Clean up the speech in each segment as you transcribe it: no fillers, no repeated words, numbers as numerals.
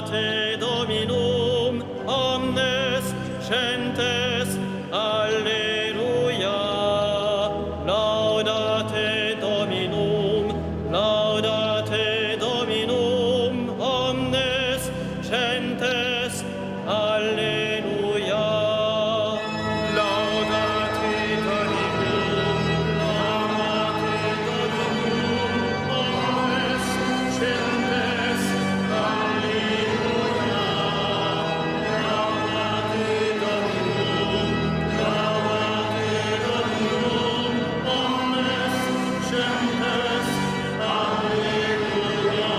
laudate Dominum, omnes gentes, Alleluia. Laudate Dominum, omnes gentes, Alleluia. Laudate Dominum, omnes gentes, Alleluia. Laudate Dominum, omnes gentes, Alleluia.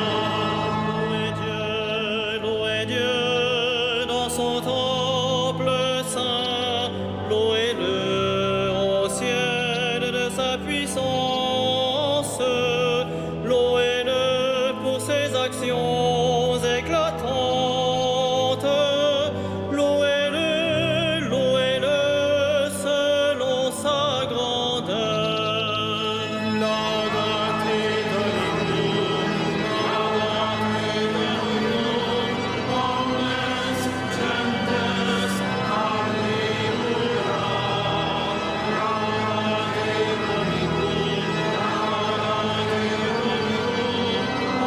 Louez Dieu dans son temple saint, louez-le au ciel de sa puissance, louez-le pour ses actions éclatantes, louez-le, louez-le selon sa grandeur. Laudate Dominum, omnes gentes, Alleluia. Laudate Dominum,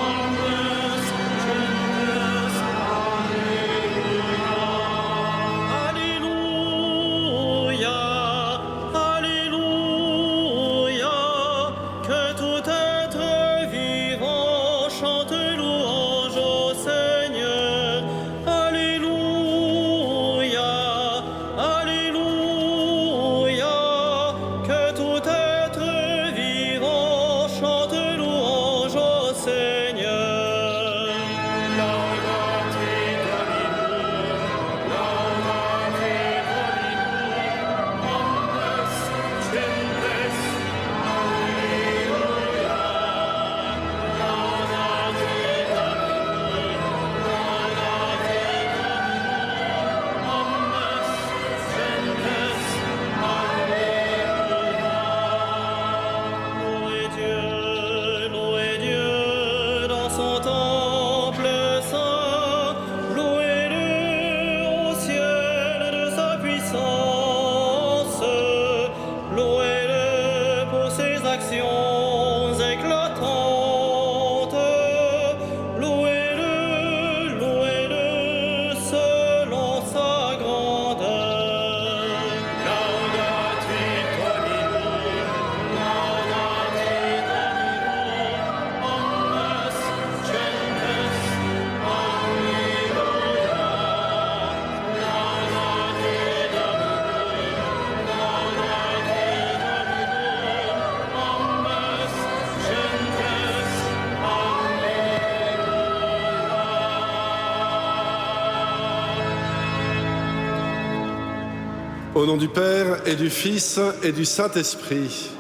omnes gentes, Alleluia. Alléluia, que tout être vivant chante louange au Seigneur. Alléluia, Alléluia, que tout être vivant chante louange au Seigneur. Laudate Dominum, omnes gentes, Alleluia. Laudate Louez Dieu dans son temple saint, louez-le au ciel de sa puissance, louez-le pour ses actions éclatantes, louez-le, louez-le selon sa grandeur. Laudate Dominum, omnes gentes, Alleluia. Laudate Dominum, omnes gentes, Alleluia. Au nom du Père et du Fils et du Saint-Esprit.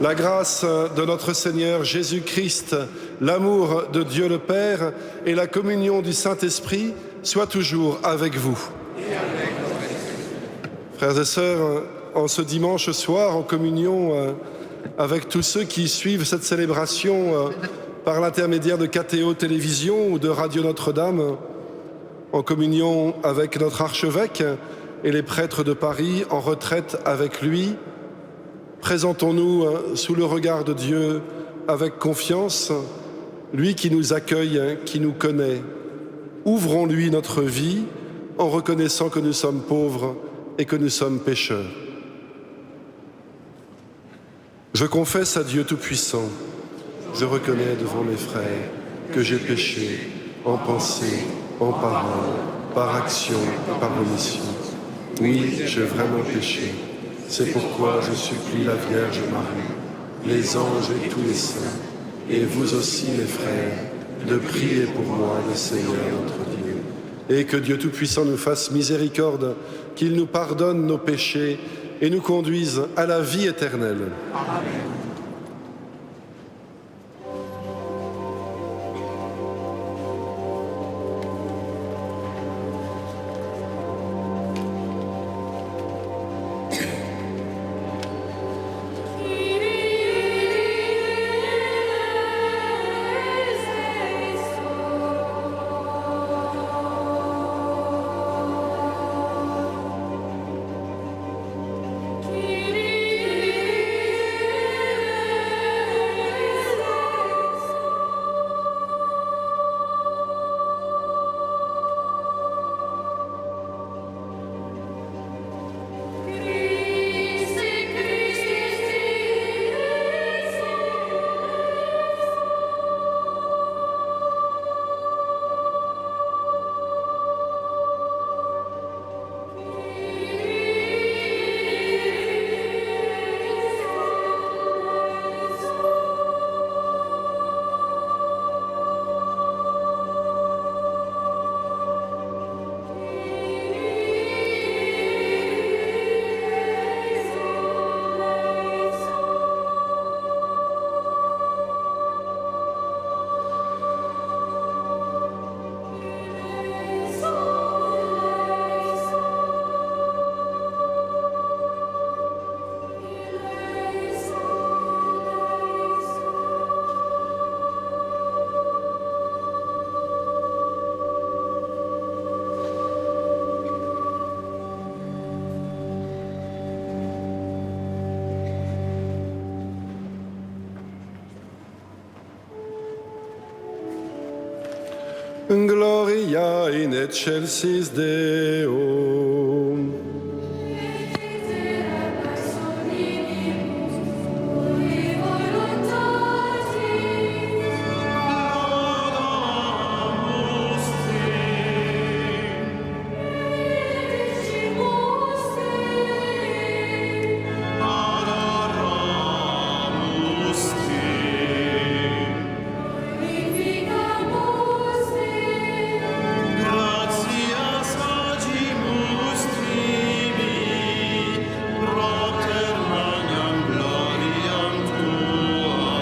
La grâce de notre Seigneur Jésus-Christ, l'amour de Dieu le Père et la communion du Saint-Esprit soient toujours avec vous. Frères et sœurs, en ce dimanche soir, en communion avec tous ceux qui suivent cette célébration par l'intermédiaire de KTO Télévision ou de Radio Notre-Dame, en communion avec notre archevêque et les prêtres de Paris, en retraite avec lui, présentons-nous sous le regard de Dieu avec confiance, lui qui nous accueille, qui nous connaît. Ouvrons-lui notre vie en reconnaissant que nous sommes pauvres et que nous sommes pécheurs. Je confesse à Dieu Tout-Puissant, je reconnais devant mes frères que j'ai péché en pensée, en parole, par action et par omission. Oui, j'ai vraiment péché. C'est pourquoi je supplie la Vierge Marie, les anges et tous les saints, et vous aussi, mes frères, de prier pour moi, le Seigneur notre Dieu. Et que Dieu Tout-Puissant nous fasse miséricorde, qu'il nous pardonne nos péchés et nous conduise à la vie éternelle. Amen. Gloria in excelsis Deo. Gratias agimus tibi, propter magnam gloriam tua.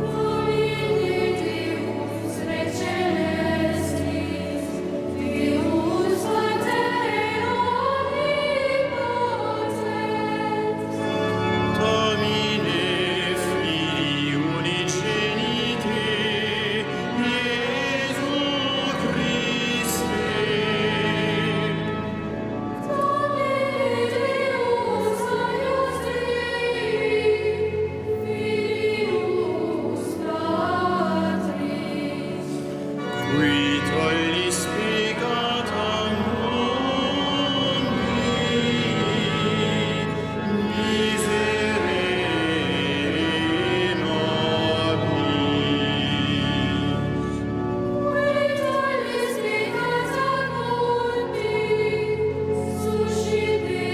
Domine Deus Recelestis, Deus Pater Omnipotens, Domine Filii unicenite, Iesu Christe. Domine Deus Agnus Dei, Filius Patris, Qui tollis peccata mundi, miserere nobis. qui tollis peccata mundi, suscite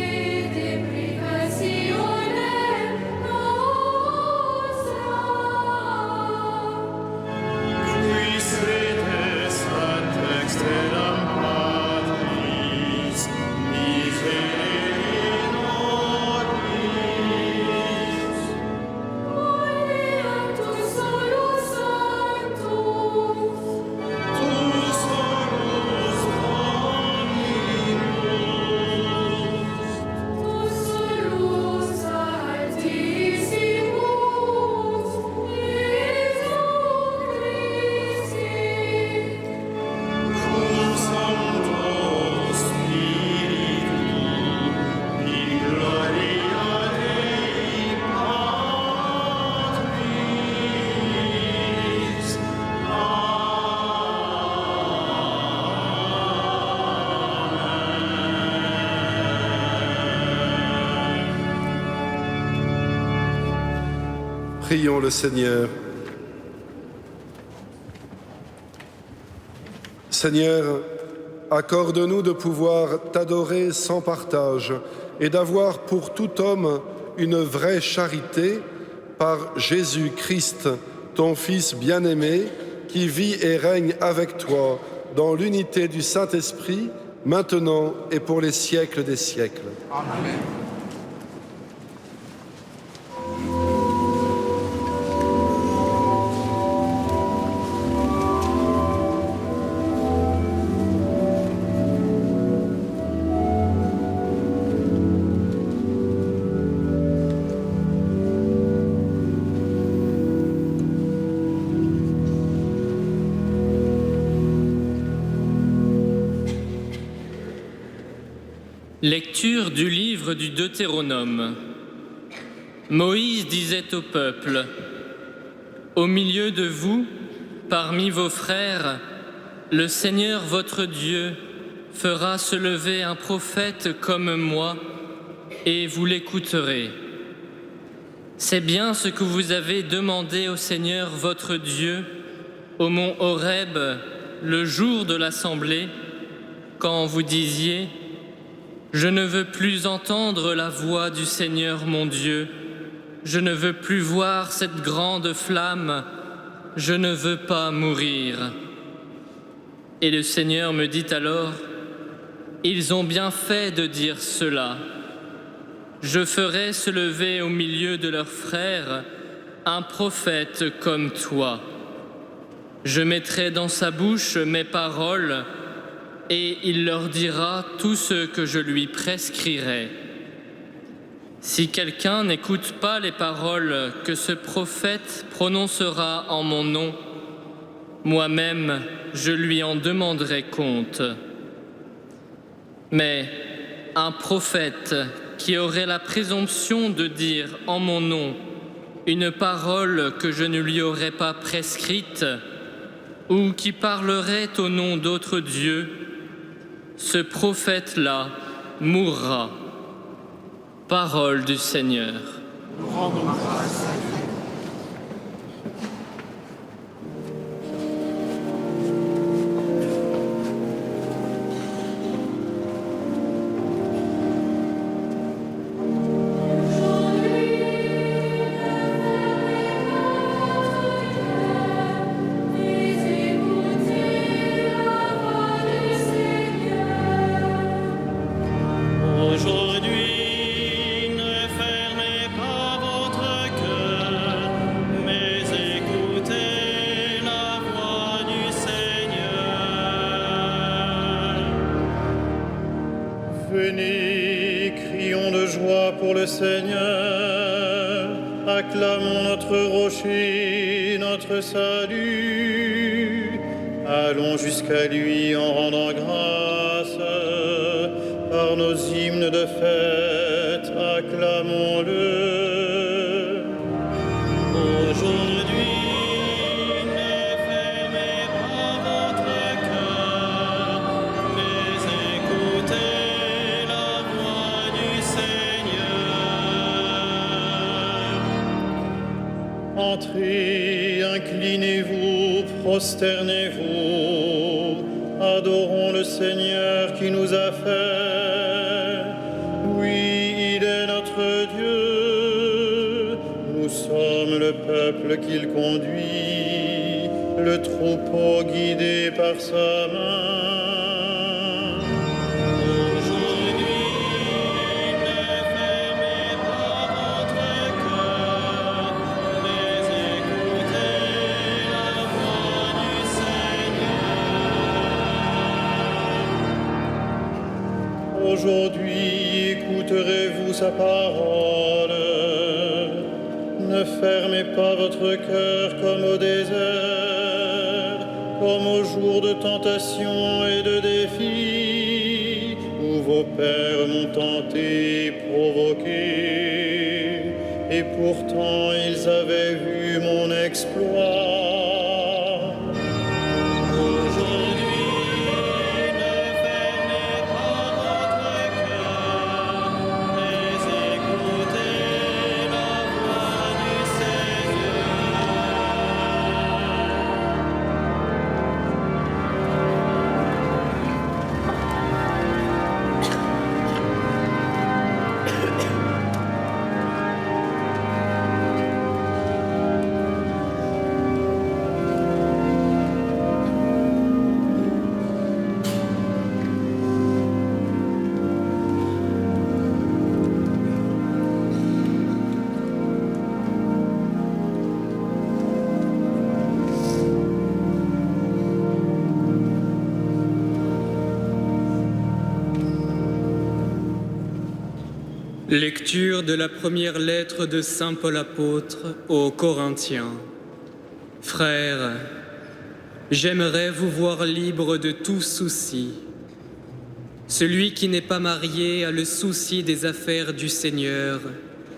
deprecationem nostra. Quis redes ad exteram Patris, miserere nobis. Moream tu solus sanctus, Tu solus Dominus, tu solus altissimus, Iesu Christe, cum Sancto Spiritu, in gloria Dei Patris. Prions le Seigneur. Seigneur, accorde-nous de pouvoir t'adorer sans partage et d'avoir pour tout homme une vraie charité par Jésus-Christ, ton Fils bien-aimé, qui vit et règne avec toi dans l'unité du Saint-Esprit, maintenant et pour les siècles des siècles. Lecture du livre du Deutéronome. Moïse disait au peuple : Au milieu de vous, parmi vos frères, le Seigneur votre Dieu fera se lever un prophète comme moi, et vous l'écouterez. C'est bien ce que vous avez demandé au Seigneur votre Dieu au mont Horeb le jour de l'assemblée, quand vous disiez : Je ne veux plus entendre la voix du Seigneur mon Dieu, je ne veux plus voir cette grande flamme, je ne veux pas mourir. Et le Seigneur me dit alors : Ils ont bien fait de dire cela. Je ferai se lever au milieu de leurs frères un prophète comme toi. Je mettrai dans sa bouche mes paroles, et il leur dira tout ce que je lui prescrirai. Si quelqu'un n'écoute pas les paroles que ce prophète prononcera en mon nom, moi-même, je lui en demanderai compte. Mais un prophète qui aurait la présomption de dire en mon nom une parole que je ne lui aurais pas prescrite, ou qui parlerait au nom d'autres dieux, ce prophète-là mourra. Parole du Seigneur. Aujourd'hui, ne fermez pas votre cœur, mais écoutez la voix du Seigneur. Venez, crions de joie pour le Seigneur, acclamons notre rocher, notre salut. Allons jusqu'à lui en rendant grâce. Par nos hymnes de fête, acclamons-le. Aujourd'hui, ne fermez pas votre cœur, mais écoutez la voix du Seigneur. Entrez, inclinez-vous, prosternez-vous, adorons le Seigneur qui nous a fait. Oui, il est notre Dieu. Nous sommes le peuple qu'il conduit, le troupeau guidé par sa main. Aujourd'hui, ne fermez pas votre cœur, mais écoutez la voix du Seigneur. Aujourd'hui, écouterez-vous sa parole. Ne fermez pas votre cœur comme au désert, comme au jour de tentation et de défi, où vos pères m'ont tenté, provoqué, et pourtant ils avaient vu mon exploit. Lecture de la première lettre de Saint Paul apôtre aux Corinthiens. Frères, j'aimerais vous voir libre de tout souci. Celui qui n'est pas marié a le souci des affaires du Seigneur.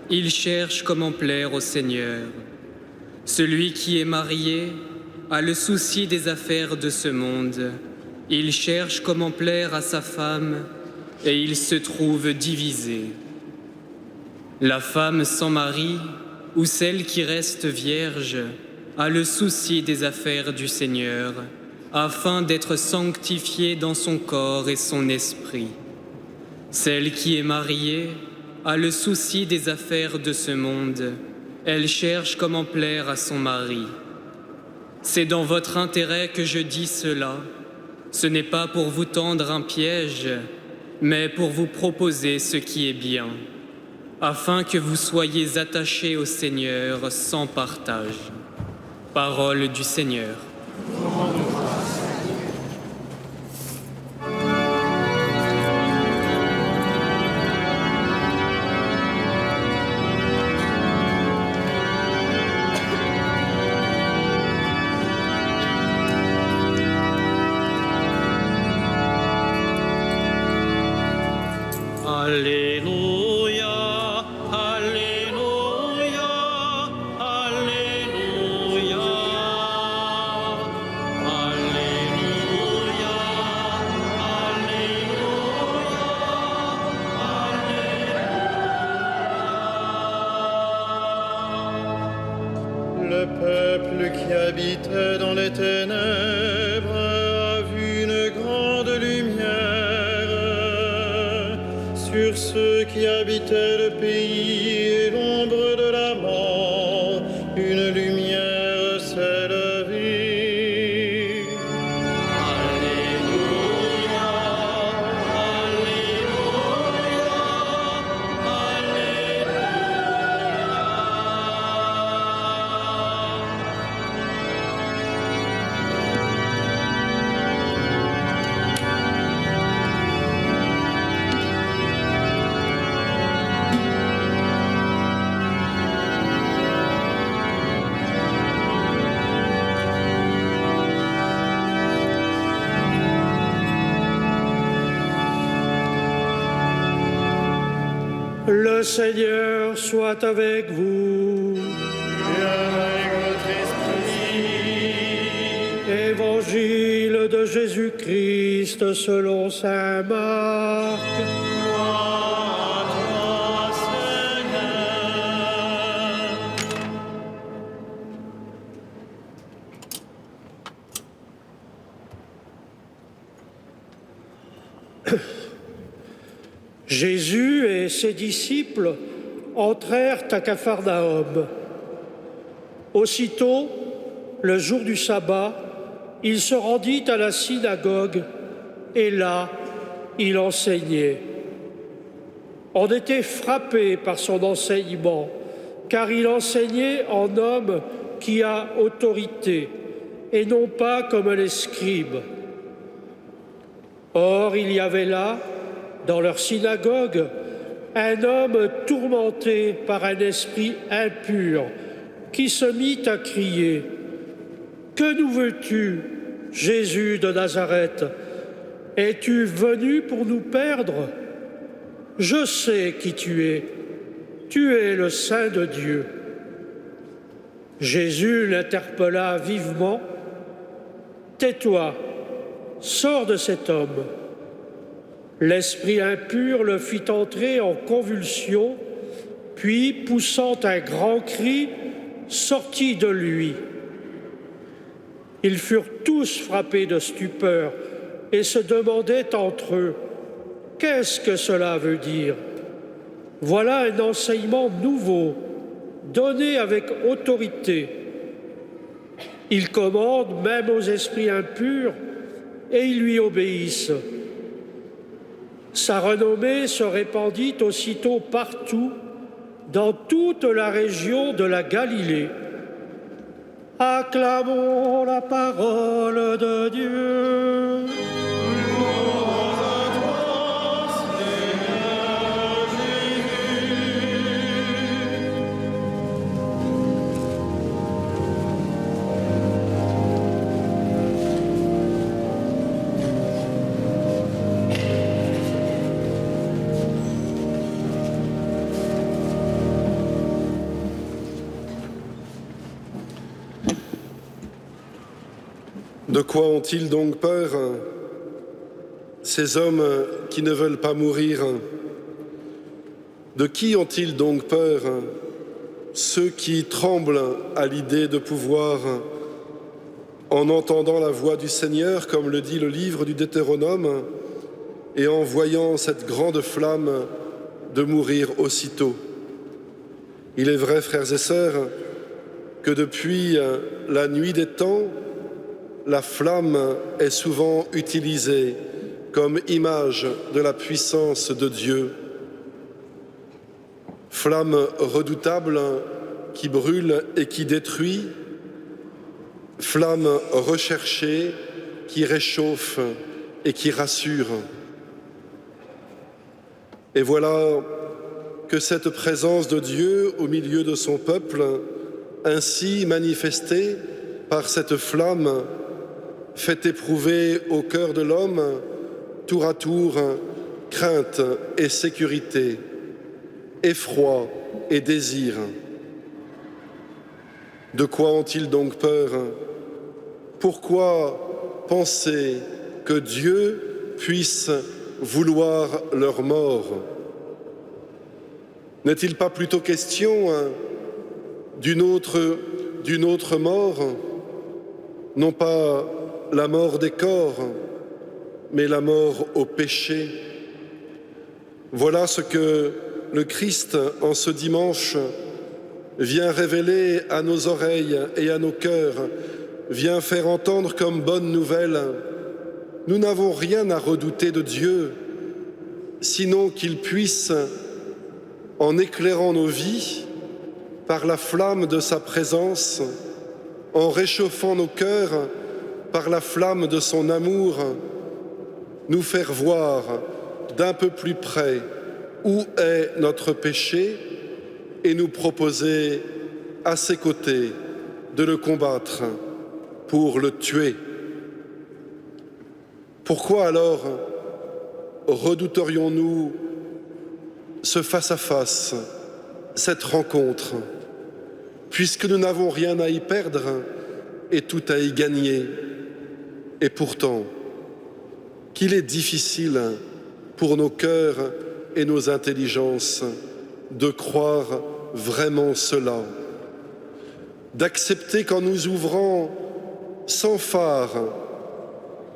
Il cherche comment plaire au Seigneur. Celui qui est marié a le souci des affaires de ce monde. Il cherche comment plaire à sa femme et il se trouve divisé. La femme sans mari ou celle qui reste vierge a le souci des affaires du Seigneur, afin d'être sanctifiée dans son corps et son esprit. Celle qui est mariée a le souci des affaires de ce monde. Elle cherche comment plaire à son mari. C'est dans votre intérêt que je dis cela. Ce n'est pas pour vous tendre un piège, mais pour vous proposer ce qui est bien, afin que vous soyez attachés au Seigneur sans partage. Parole du Seigneur. Alléluia, Alléluia, Alléluia, ténèbres a vu une grande lumière. Sur ceux qui habitaient le pays et l'ombre de la mort, une lumière s'est levée. Alléluia, Alléluia, Le Seigneur soit avec vous. et avec votre esprit. Évangile de Jésus-Christ selon saint Marc. Gloire à toi, Seigneur. Jésus et ses disciples entrèrent à Capharnaüm. Aussitôt, le jour du sabbat, il se rendit à la synagogue et là, il enseignait. On était frappé par son enseignement, car il enseignait en homme qui a autorité et non pas comme les scribes. Or, il y avait là, dans leur synagogue, un homme tourmenté par un esprit impur qui se mit à crier « Que nous veux-tu, Jésus de Nazareth? Es-tu venu pour nous perdre? Je sais qui tu es le Saint de Dieu. » Jésus l'interpella vivement « Tais-toi, sors de cet homme. » L'esprit impur le fit entrer en convulsion, puis, poussant un grand cri, sortit de lui. Ils furent tous frappés de stupeur et se demandaient entre eux « Qu'est-ce que cela veut dire ?» Voilà un enseignement nouveau, donné avec autorité. Il commande même aux esprits impurs et ils lui obéissent. Sa renommée se répandit aussitôt partout, dans toute la région de la Galilée. Acclamons la parole de Dieu. De quoi ont-ils donc peur, ces hommes qui ne veulent pas mourir? De qui ont-ils donc peur, ceux qui tremblent à l'idée de pouvoir, en entendant la voix du Seigneur, comme le dit le livre du Deutéronome, et en voyant cette grande flamme, de mourir aussitôt? Il est vrai, frères et sœurs, que depuis la nuit des temps, la flamme est souvent utilisée comme image de la puissance de Dieu. Flamme redoutable qui brûle et qui détruit, flamme recherchée qui réchauffe et qui rassure. Et voilà que cette présence de Dieu au milieu de son peuple, ainsi manifestée par cette flamme, fait éprouver au cœur de l'homme, tour à tour, crainte et sécurité, effroi et désir. De quoi ont-ils donc peur? Pourquoi penser que Dieu puisse vouloir leur mort? N'est-il pas plutôt question d'une autre mort, non pas la mort des corps, mais la mort au péché. Voilà ce que le Christ, en ce dimanche, vient révéler à nos oreilles et à nos cœurs, vient faire entendre comme bonne nouvelle. Nous n'avons rien à redouter de Dieu, sinon qu'il puisse, en éclairant nos vies, par la flamme de sa présence, en réchauffant nos cœurs par la flamme de son amour, nous faire voir d'un peu plus près où est notre péché et nous proposer à ses côtés de le combattre pour le tuer. Pourquoi alors redouterions-nous ce face-à-face, cette rencontre, puisque nous n'avons rien à y perdre et tout à y gagner? Et pourtant, qu'il est difficile pour nos cœurs et nos intelligences de croire vraiment cela, d'accepter qu'en nous ouvrant sans phare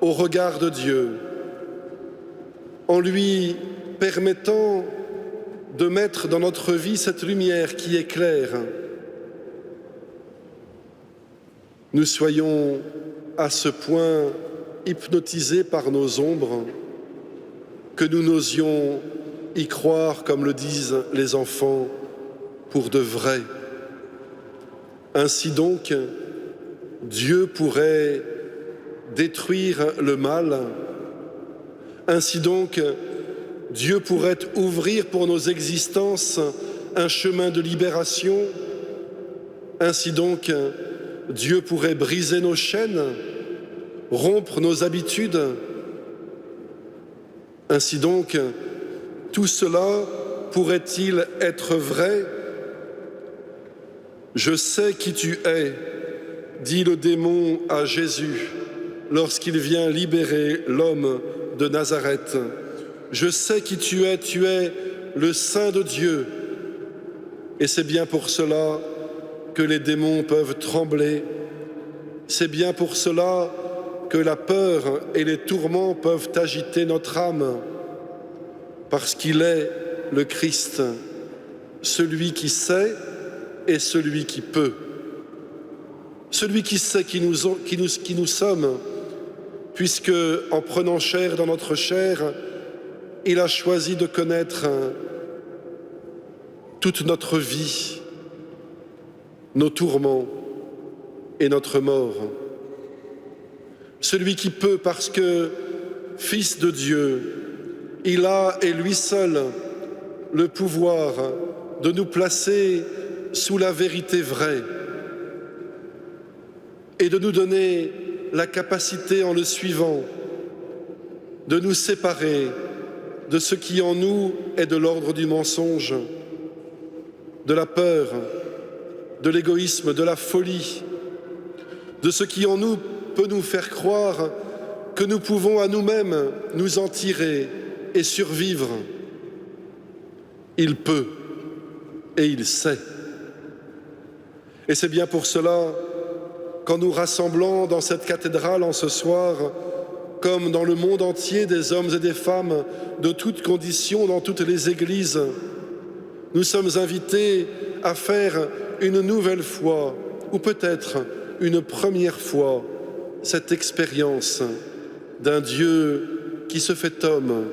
au regard de Dieu, en lui permettant de mettre dans notre vie cette lumière qui éclaire, nous soyons à ce point hypnotisés par nos ombres que nous n'osions y croire, comme le disent les enfants, pour de vrai. Ainsi donc, Dieu pourrait détruire le mal. Ainsi donc, Dieu pourrait ouvrir pour nos existences un chemin de libération. Ainsi donc, Dieu pourrait briser nos chaînes, rompre nos habitudes. Ainsi donc, tout cela pourrait-il être vrai? Je sais qui tu es, dit le démon à Jésus lorsqu'il vient libérer l'homme de Nazareth. Je sais qui tu es le Saint de Dieu. Et c'est bien pour cela que les démons peuvent trembler. C'est bien pour cela que la peur et les tourments peuvent agiter notre âme, parce qu'il est le Christ, celui qui sait et celui qui peut. Celui qui sait qui nous sommes, puisque en prenant chair dans notre chair, il a choisi de connaître toute notre vie, nos tourments et notre mort. Celui qui peut, parce que Fils de Dieu, il a, et lui seul, le pouvoir de nous placer sous la vérité vraie et de nous donner la capacité, en le suivant, de nous séparer de ce qui en nous est de l'ordre du mensonge, de la peur, de l'égoïsme, de la folie, de ce qui en nous peut nous faire croire que nous pouvons à nous-mêmes nous en tirer et survivre. Il peut et il sait. Et c'est bien pour cela qu'en nous rassemblant dans cette cathédrale en ce soir, comme dans le monde entier des hommes et des femmes de toutes conditions, dans toutes les églises, nous sommes invités à faire une nouvelle fois, ou peut-être une première fois, cette expérience d'un Dieu qui se fait homme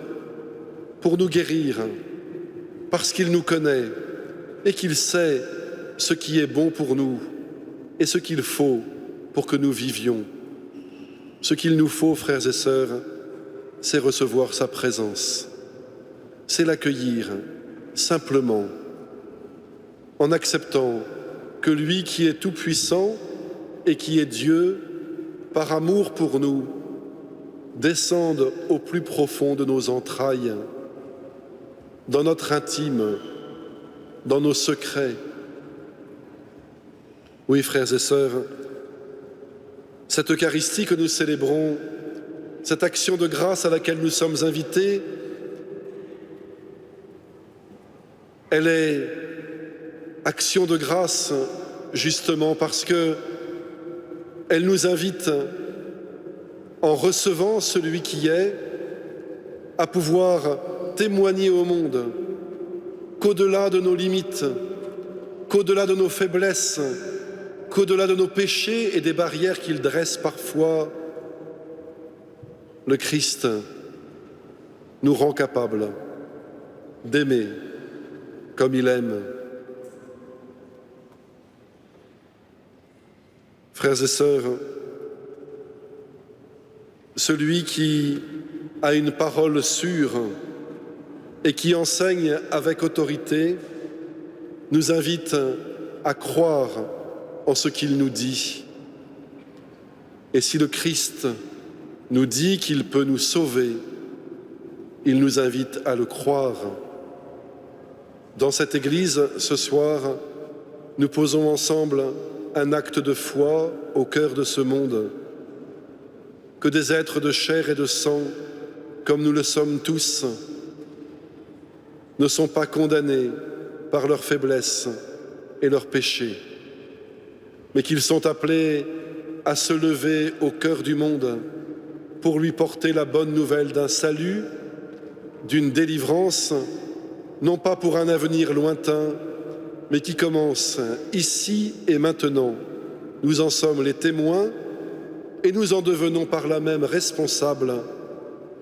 pour nous guérir, parce qu'il nous connaît et qu'il sait ce qui est bon pour nous et ce qu'il faut pour que nous vivions. Ce qu'il nous faut, frères et sœurs, c'est recevoir sa présence, c'est l'accueillir simplement, en acceptant que lui qui est tout-puissant et qui est Dieu, par amour pour nous, descende au plus profond de nos entrailles, dans notre intime, dans nos secrets. Oui, frères et sœurs, cette Eucharistie que nous célébrons, cette action de grâce à laquelle nous sommes invités, elle est action de grâce justement parce que Elle nous invite, en recevant celui qui est, à pouvoir témoigner au monde qu'au-delà de nos limites, qu'au-delà de nos faiblesses, qu'au-delà de nos péchés et des barrières qu'il dresse parfois, le Christ nous rend capables d'aimer comme il aime. Frères et sœurs, celui qui a une parole sûre et qui enseigne avec autorité nous invite à croire en ce qu'il nous dit. Et si le Christ nous dit qu'il peut nous sauver, il nous invite à le croire. Dans cette Église, ce soir, nous posons ensemble un acte de foi au cœur de ce monde, que des êtres de chair et de sang, comme nous le sommes tous, ne sont pas condamnés par leurs faiblesses et leurs péchés, mais qu'ils sont appelés à se lever au cœur du monde pour lui porter la bonne nouvelle d'un salut, d'une délivrance, non pas pour un avenir lointain, mais qui commence ici et maintenant. Nous en sommes les témoins et nous en devenons par là même responsables,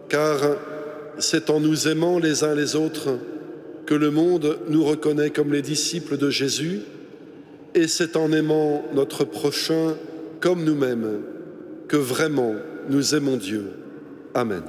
car c'est en nous aimant les uns les autres que le monde nous reconnaît comme les disciples de Jésus, et c'est en aimant notre prochain comme nous-mêmes que vraiment nous aimons Dieu. Amen.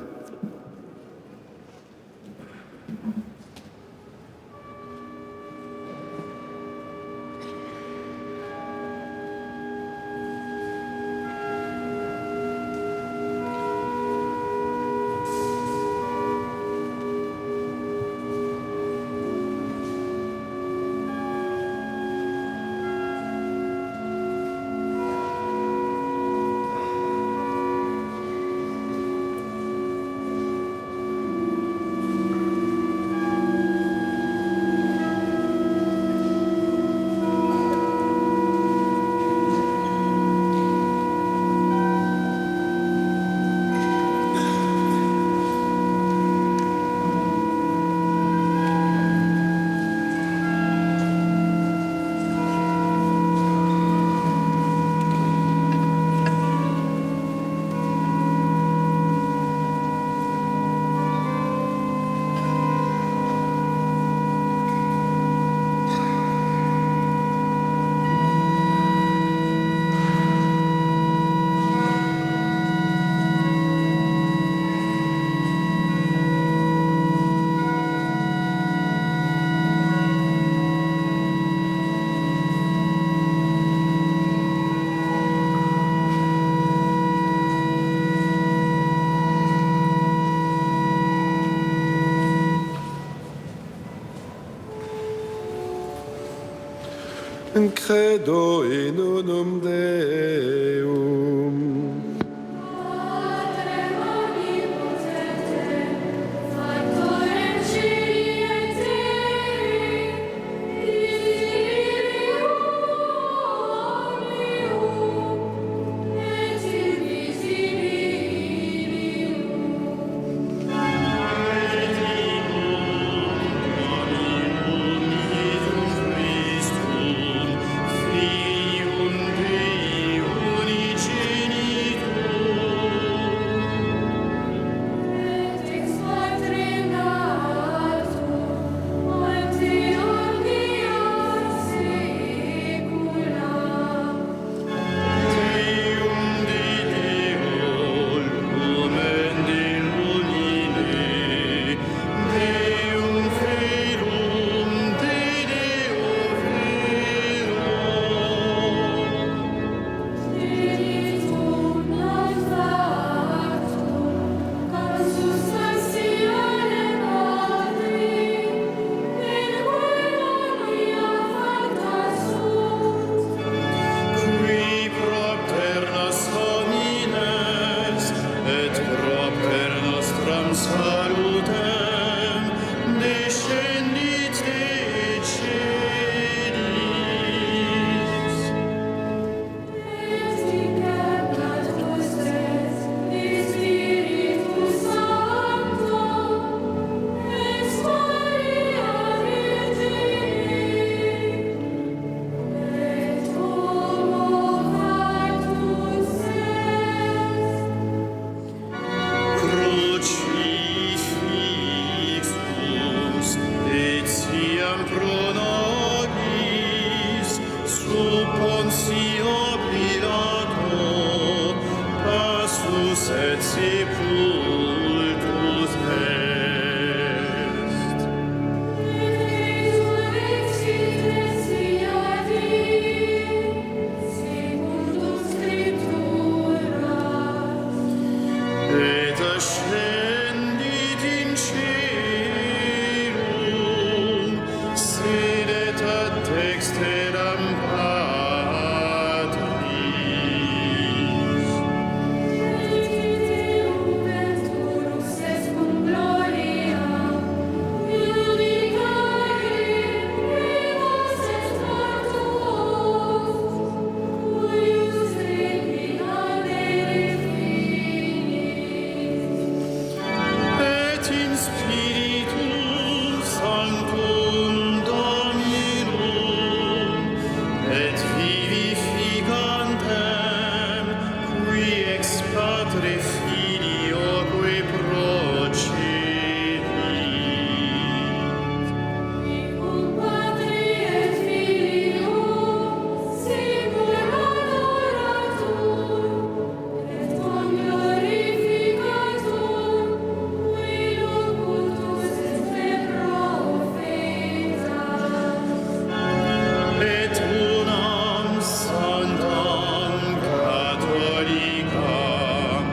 Credo in unum Deum. Padre omnipotente, factorem cieli et terrae, invisibilium et invisibilium. Ex Patre natum, ante omnia saecula. Spiritum non factum, consubstantiale Patri, in cui omnia facta sunt. Qui propter nos homines et propter nostram salutem descendit de celis. Et sanctus et sepultus est. Resurrexit secundum Scripturas. Et ascendit in caelum, sedet ad dexteram Patris. Venturus est cum gloria, iudicare vivos et mortuos, cuius requiem finis. Et in Spiritu Sanctum Dominum, et vivificantem, qui ex Patre Filioque procedit. Cum Patri et Filio, simul adoratur, et quam glorificatur, qui locutus est per profetas. Et unam sanctam catholicam,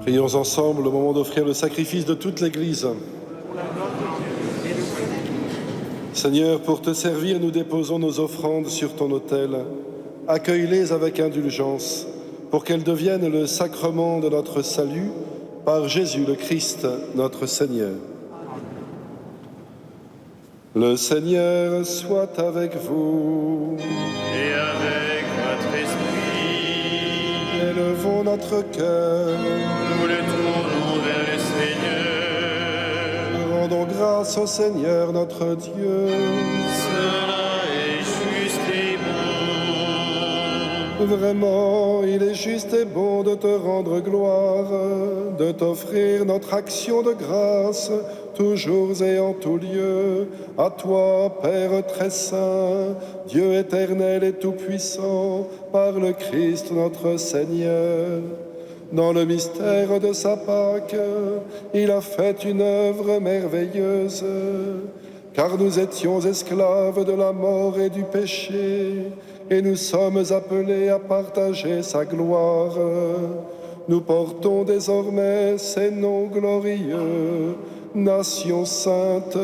Prions ensemble au moment d'offrir le sacrifice de toute l'Église. Seigneur, pour te servir, nous déposons nos offrandes sur ton autel. Accueille-les avec indulgence, pour qu'elles deviennent le sacrement de notre salut, par Jésus le Christ, notre Seigneur. Le Seigneur soit avec vous. Et avec votre esprit, Élevons notre cœur. nous le tournons vers le Seigneur. Rendons grâce au Seigneur notre Dieu. Cela est juste et bon. Vraiment, il est juste et bon de te rendre gloire, de t'offrir notre action de grâce, toujours et en tout lieu, à toi, Père très saint, Dieu éternel et tout-puissant, par le Christ notre Seigneur. Dans le mystère de sa Pâque, il a fait une œuvre merveilleuse, car nous étions esclaves de la mort et du péché, et nous sommes appelés à partager sa gloire. Nous portons désormais ces noms glorieux, nation sainte,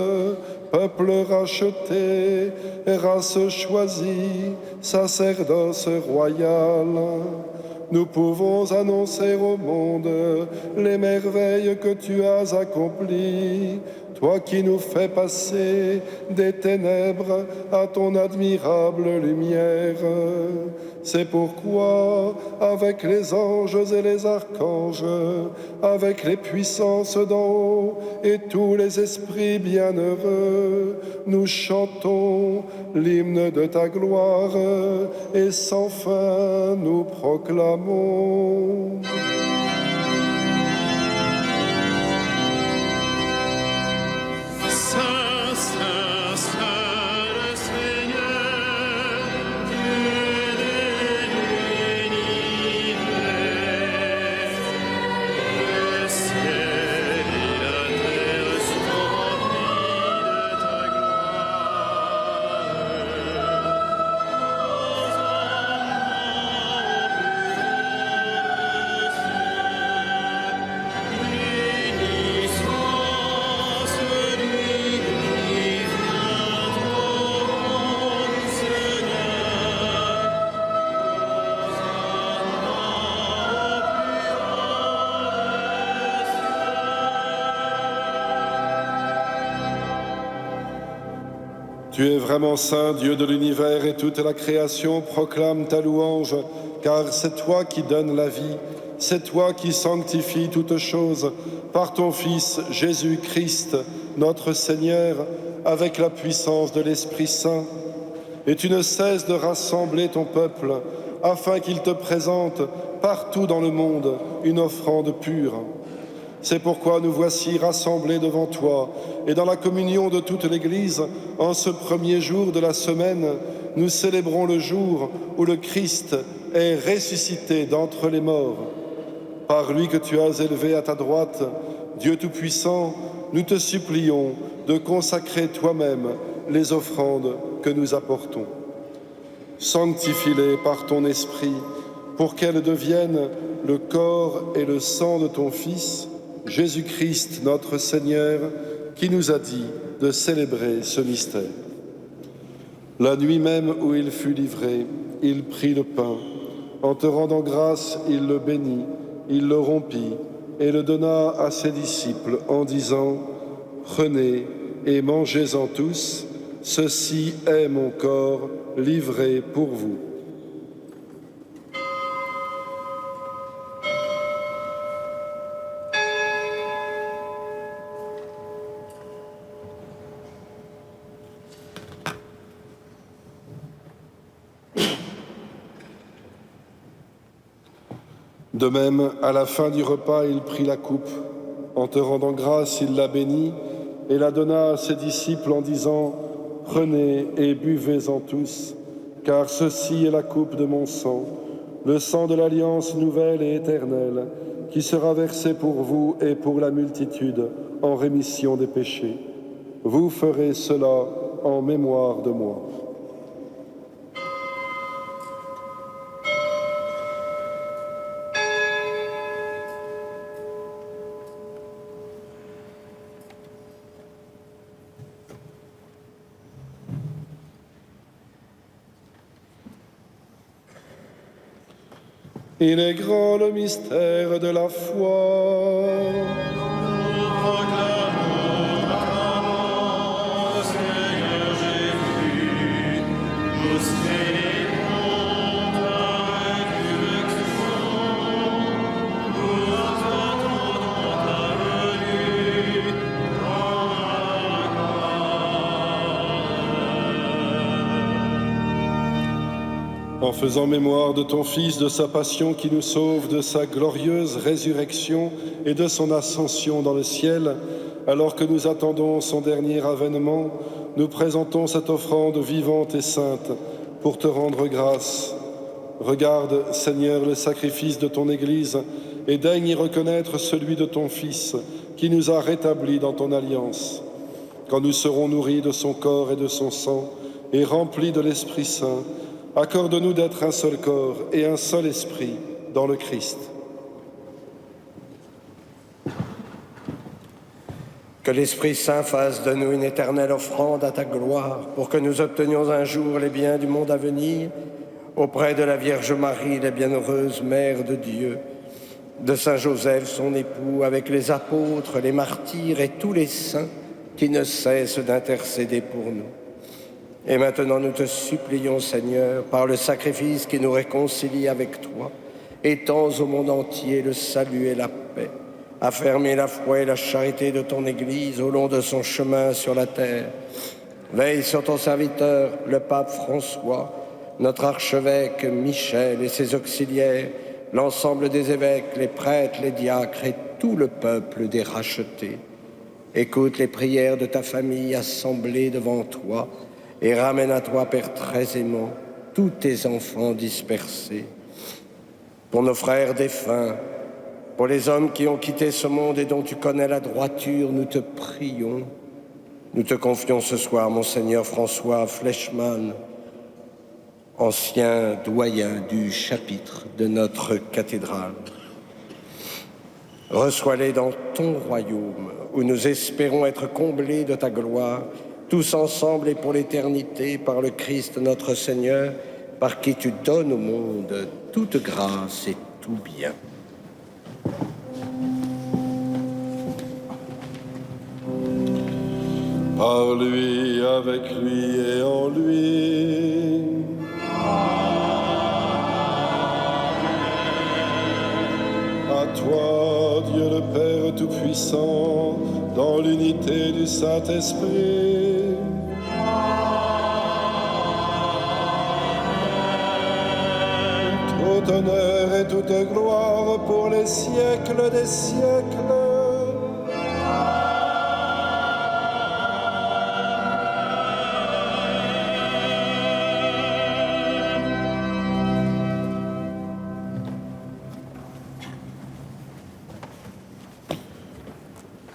peuple racheté, race choisie, sacerdoce royal. Nous pouvons annoncer au monde les merveilles que tu as accomplies, toi qui nous fais passer des ténèbres à ton admirable lumière. C'est pourquoi, avec les anges et les archanges, avec les puissances d'en haut et tous les esprits bienheureux, nous chantons l'hymne de ta gloire et sans fin nous proclamons. Saint, Saint, Saint, le Seigneur, Dieu de l'univers. Le ciel et la terre sont remplis de ta Tu es vraiment saint, Dieu de l'univers, et toute la création proclame ta louange, car c'est toi qui donnes la vie, c'est toi qui sanctifies toutes choses par ton Fils Jésus-Christ, notre Seigneur, avec la puissance de l'Esprit Saint. Et tu ne cesses de rassembler ton peuple, afin qu'il te présente partout dans le monde une offrande pure. C'est pourquoi nous voici rassemblés devant toi, et dans la communion de toute l'Église, en ce premier jour de la semaine, nous célébrons le jour où le Christ est ressuscité d'entre les morts. Par lui que tu as élevé à ta droite, Dieu Tout-Puissant, nous te supplions de consacrer toi-même les offrandes que nous apportons. Sanctifie-les par ton esprit, pour qu'elles deviennent le corps et le sang de ton Fils, Jésus-Christ notre Seigneur, qui nous a dit de célébrer ce mystère. La nuit même où il fut livré, il prit le pain. En te rendant grâce, il le bénit, il le rompit et le donna à ses disciples en disant : « Prenez et mangez-en tous, ceci est mon corps livré pour vous. » De même, à la fin du repas, il prit la coupe. En te rendant grâce, il la bénit et la donna à ses disciples en disant : « Prenez et buvez-en tous, car ceci est la coupe de mon sang, le sang de l'alliance nouvelle et éternelle, qui sera versé pour vous et pour la multitude en rémission des péchés. Vous ferez cela en mémoire de moi. » Il est grand le mystère de la foi. Nous proclamons, acclamons, Seigneur Jésus, nous célébrons ta résurrection, nous attendons ta venue dans la gloire. En faisant mémoire de ton Fils, de sa passion qui nous sauve, de sa glorieuse résurrection et de son ascension dans le ciel, alors que nous attendons son dernier avènement, nous présentons cette offrande vivante et sainte pour te rendre grâce. Regarde, Seigneur, le sacrifice de ton Église et daigne y reconnaître celui de ton Fils qui nous a rétablis dans ton alliance. Quand nous serons nourris de son corps et de son sang et remplis de l'Esprit Saint, accorde-nous d'être un seul corps et un seul esprit dans le Christ. Que l'Esprit Saint fasse de nous une éternelle offrande à ta gloire, pour que nous obtenions un jour les biens du monde à venir, auprès de la Vierge Marie, la bienheureuse Mère de Dieu, de Saint Joseph, son époux, avec les apôtres, les martyrs et tous les saints qui ne cessent d'intercéder pour nous. Et maintenant nous te supplions, Seigneur, par le sacrifice qui nous réconcilie avec toi, étends au monde entier le salut et la paix. Affermis la foi et la charité de ton Église au long de son chemin sur la terre. Veille sur ton serviteur, le pape François, notre archevêque Michel et ses auxiliaires, l'ensemble des évêques, les prêtres, les diacres et tout le peuple des rachetés. Écoute les prières de ta famille assemblée devant toi et ramène à toi, Père très aimant, tous tes enfants dispersés. Pour nos frères défunts, pour les hommes qui ont quitté ce monde et dont tu connais la droiture, nous te prions. Nous te confions ce soir, Monseigneur François Fleischmann, ancien doyen du chapitre de notre cathédrale. Reçois-les dans ton royaume, où nous espérons être comblés de ta gloire, tous ensemble et pour l'éternité, par le Christ notre Seigneur, par qui tu donnes au monde toute grâce et tout bien. Par lui, avec lui et en lui. À toi, Dieu le Père Tout-Puissant, dans l'unité du Saint-Esprit. Tout honneur et toute gloire pour les siècles des siècles.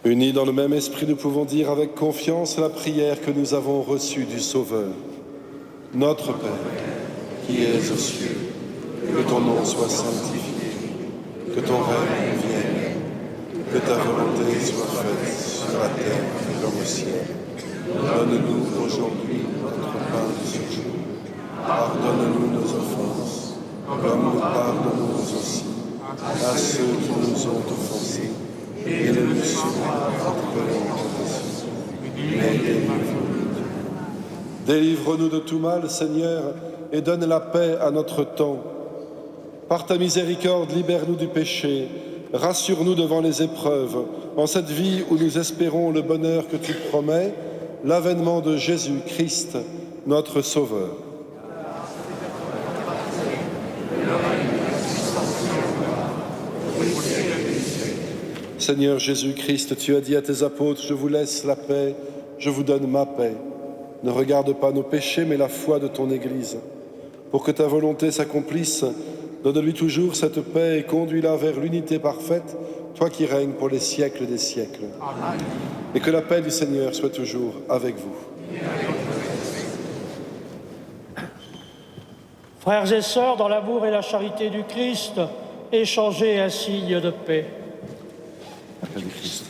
Unis dans le même esprit, nous pouvons dire avec confiance la prière que nous avons reçue du Sauveur. Notre Père, qui es aux cieux, que ton nom soit sanctifié, que ton règne vienne, que ta volonté soit faite sur la terre comme au ciel. Donne-nous aujourd'hui notre pain de ce jour. Pardonne-nous nos offenses, comme nous pardonnons aussi à ceux qui nous ont offensés. Et ne nous soumets pas en tentation, mais délivre-nous. Délivre-nous de tout mal, Seigneur, et donne la paix à notre temps. Par ta miséricorde, libère-nous du péché, rassure-nous devant les épreuves, en cette vie où nous espérons le bonheur que tu promets, l'avènement de Jésus-Christ, notre Sauveur. Seigneur Jésus-Christ, tu as dit à tes apôtres, je vous laisse la paix, je vous donne ma paix. Ne regarde pas nos péchés, mais la foi de ton Église. Pour que ta volonté s'accomplisse, donne-lui toujours cette paix et conduis-la vers l'unité parfaite, toi qui règnes pour les siècles des siècles. Amen. Et que la paix du Seigneur soit toujours avec vous. Frères et sœurs, dans l'amour et la charité du Christ, échangez un signe de paix. Paix du Christ.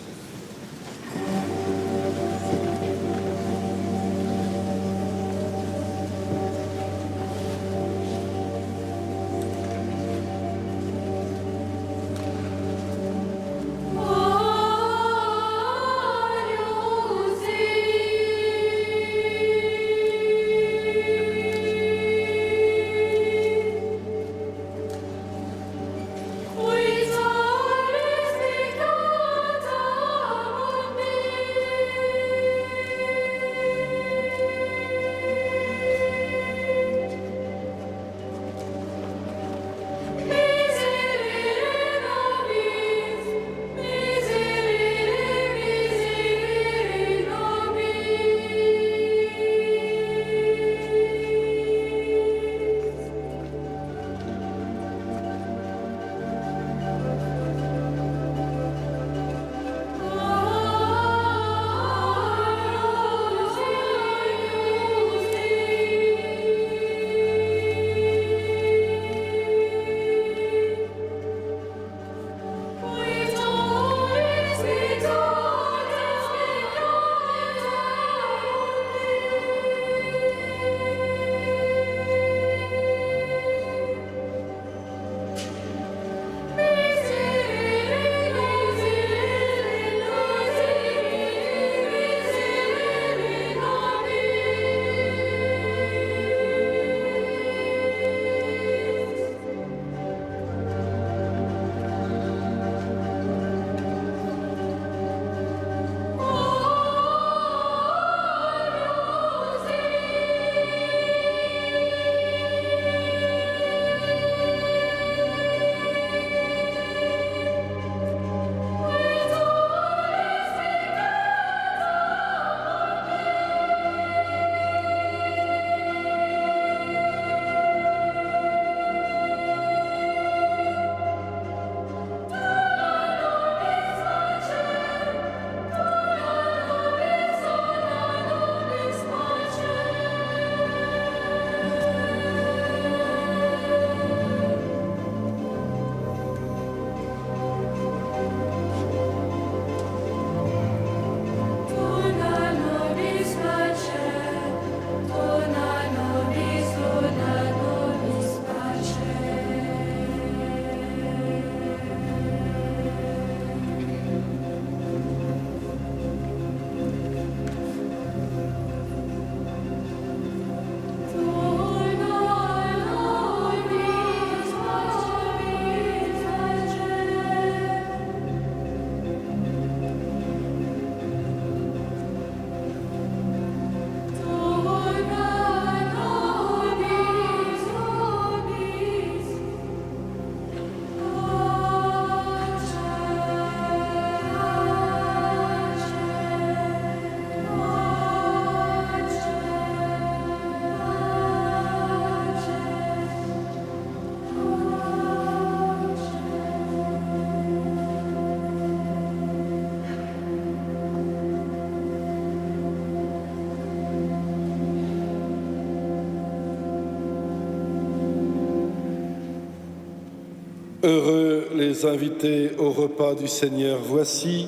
Heureux les invités au repas du Seigneur. Voici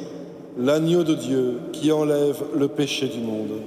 l'agneau de Dieu qui enlève le péché du monde.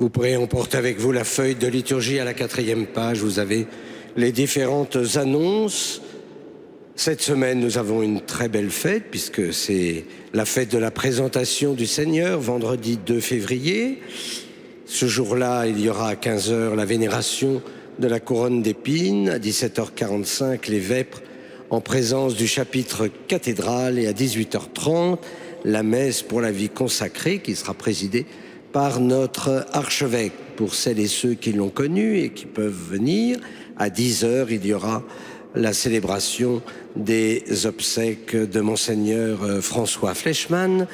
Vous pourrez emporter avec vous la feuille de liturgie à la 4e page. Vous avez les différentes annonces. Cette semaine, nous avons une très belle fête puisque c'est la fête de la présentation du Seigneur, vendredi 2 février. Ce jour-là, il y aura à 15 h la vénération de la couronne d'épines, à 17h45 les vêpres en présence du chapitre cathédral et à 18h30 la messe pour la vie consacrée qui sera présidée par notre archevêque. Pour celles et ceux qui l'ont connu et qui peuvent venir, à 10 h il y aura la célébration des obsèques de Monseigneur François Fleischmann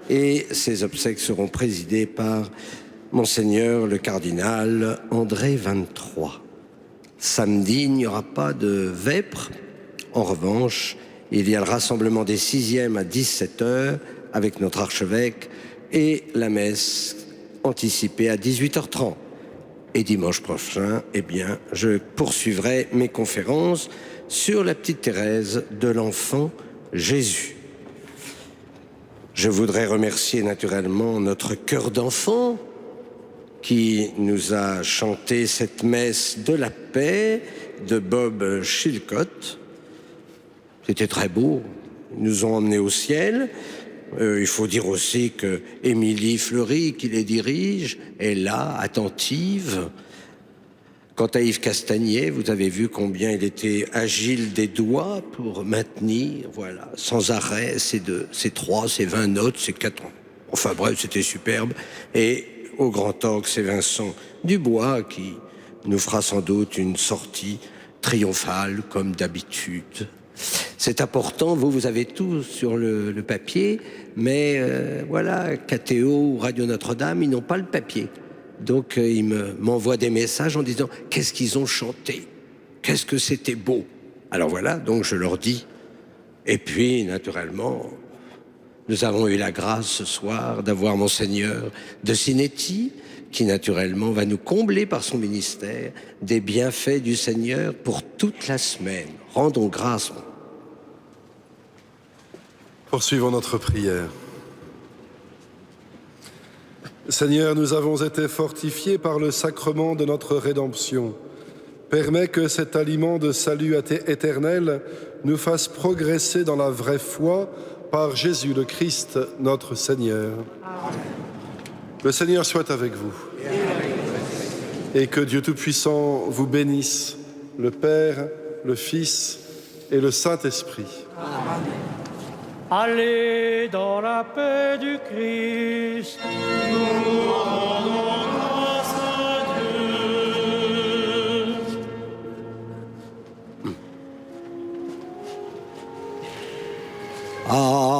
et ces obsèques seront présidées par Monseigneur le cardinal André 23. Samedi, il n'y aura pas de vêpres. En revanche, il y a le rassemblement des 6e à 17 h avec notre archevêque et la messe anticipée à 18h30. Et dimanche prochain, eh bien, je poursuivrai mes conférences sur la petite Thérèse de l'Enfant Jésus. Je voudrais remercier naturellement notre chœur d'enfants qui nous a chanté cette messe de la paix de Bob Chilcott. C'était très beau. Ils nous ont emmenés au ciel. Il faut dire aussi que Émilie Fleury, qui les dirige, est là, attentive. Quant à Yves Castagnier, vous avez vu combien il était agile des doigts pour maintenir, voilà, sans arrêt, ces 3, ces 20 notes, ces 4. Enfin bref, c'était superbe. Et au grand orgue, c'est Vincent Dubois qui nous fera sans doute une sortie triomphale, comme d'habitude. C'est important, vous avez tout sur le papier, mais voilà, KTO ou Radio Notre-Dame, ils n'ont pas le papier. Donc ils m'envoient des messages en disant « Qu'est-ce qu'ils ont chanté? Qu'est-ce que c'était beau ?» Alors voilà, donc je leur dis. Et puis, naturellement, nous avons eu la grâce ce soir d'avoir Monseigneur de Sinetti, qui naturellement va nous combler par son ministère des bienfaits du Seigneur pour toute la semaine. Rendons grâce. Poursuivons notre prière. Seigneur, nous avons été fortifiés par le sacrement de notre rédemption. Permets que cet aliment de salut éternel nous fasse progresser dans la vraie foi par Jésus le Christ, notre Seigneur. Amen. Le Seigneur soit avec vous. Et que Dieu Tout-Puissant vous bénisse, le Père, le Fils et le Saint-Esprit. Amen. Allez dans la paix du Christ. Nous rendons grâce à Dieu. Ah.